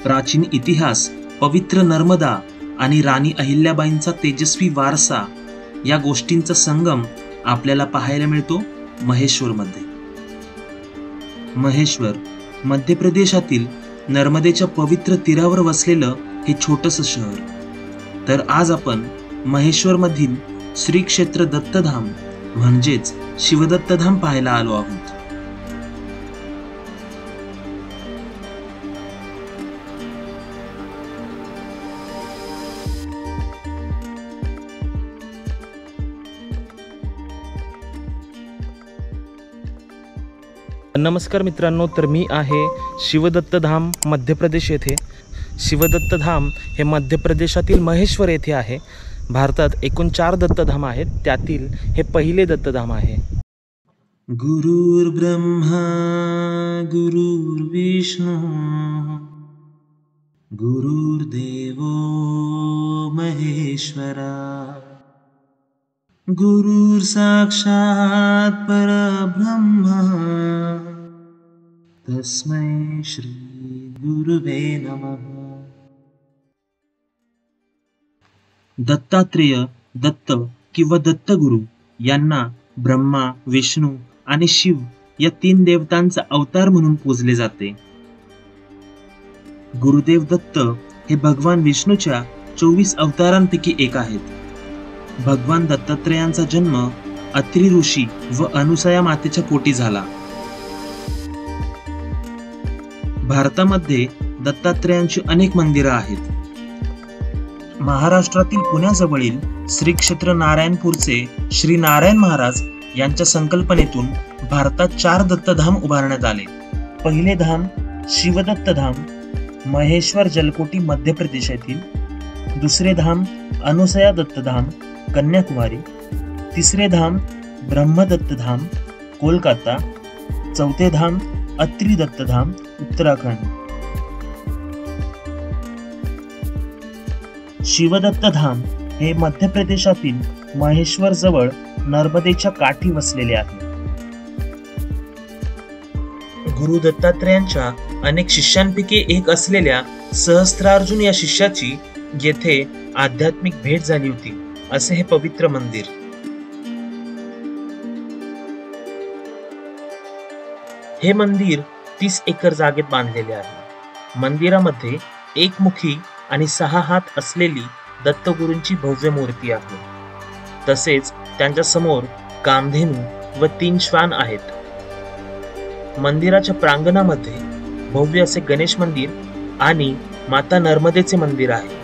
प्राचीन इतिहास, पवित्र नर्मदा आणि राणी अहिल्याबाईंचा तेजस्वी वारसा या गोष्टींचा संगम आपल्याला पाहायला मिळतो महेश्वरमध्ये. महेश्वर मध्य प्रदेशातील नर्मदेच्या पवित्र तीरावर वसलेलं हे छोटंसं शहर. तर आज आपण महेश्वरमधील श्री क्षेत्र दत्तधाम म्हणजेच शिवदत्तधाम पाहायला आलो आहोत. नमस्कार मित्रांनो, तर मी आहे शिवदत्तधाम मध्य प्रदेश येथे. शिवदत्तधाम हे मध्य प्रदेशातील महेश्वर येथे आहे. भारतात एकूण 4 दत्तधाम आहेत, त्यातील हे पहिले दत्तधाम आहे. गुरुर् ब्रह्मा गुरुर्विष्णू गुरुर्देवो महेश्वरा गुरुर् साक्षात् परब्रह्म तस्मै श्री गुरुवे नमः. दत्तात्रेय, दत्त किंवा दत्तगुरु यांना ब्रह्मा, विष्णू आणि शिव या 3 देवतांचा अवतार म्हणून पूजले जाते. गुरुदेव दत्त हे भगवान विष्णूच्या 24 अवतारांपैकी एक आहेत. भगवान दत्तात्रेयांचा जन्म अत्रि ऋषी व अनुसया मातेच्या पोटी झाला. भारतामध्ये दत्तात्रेयांची अनेक मंदिरं आहेत. महाराष्ट्रातील पुण्याजवळील श्री क्षेत्र नारायणपूरचे श्री नारायण महाराज यांच्या संकल्पनेतून भारतात 4 दत्तधाम उभारण्यात आले. पहिले धाम शिवदत्तधाम महेश्वर जलकोटी मध्य प्रदेश येथील. दुसरे धाम अनुसया दत्तधाम कन्याकुमारी. तिसरे धाम ब्रह्मदत्तधाम कोलकाता. चौथे धाम अत्रि दत्तधाम उत्तराखंड. शिवदत्तधाम हे मध्य प्रदेशातील महेश्वर जवळ नर्मदेच्या काठी वसलेले आहे. गुरु दत्तात्रेयांच्या अनेक शिष्यांपैकी एक असलेल्या सहस्त्रार्जुन या शिष्याची येथे आध्यात्मिक भेट झाली होती, असे हे पवित्र मंदिर. हे मंदिर 30 एकर जागेत बांधलेले आहे. मंदिरामध्ये एकमुखी आणि 6 हात असलेली दत्तगुरूंची भव्य मूर्ती आहे. तसेच त्यांच्या समोर कामधेनू व 3 श्वान आहेत. मंदिराच्या प्रांगणामध्ये भव्य असे गणेश मंदिर आणि माता नर्मदेचे मंदिर आहे.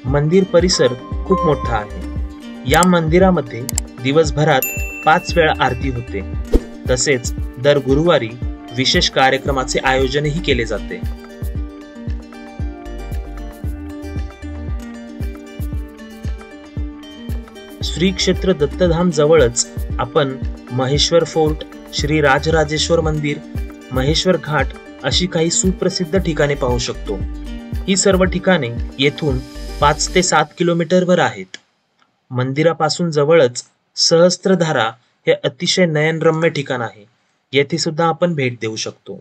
मंदिर परिसर खूप मोठा आहे. या मंदिरामध्ये दिवसभरात 5 वेळा आरती होते. तसेच दर गुरुवारी विशेष कार्यक्रमाचे आयोजनही केले जाते. श्री क्षेत्र दत्तधाम जवळच आपण महेश्वर फोर्ट, श्री राजराजेश्वर मंदिर, महेश्वर घाट अशी काही सुप्रसिद्ध ठिकाणे पाहू शकतो. ही सर्व ठिकाणे येथून 5 ते 7 किलोमीटरवर आहेत. मंदिरापासून जवळच सहस्त्रधारा हे अतिशय नयनरम्य ठिकाण आहे. येथे सुद्धा आपण भेट देऊ शकतो.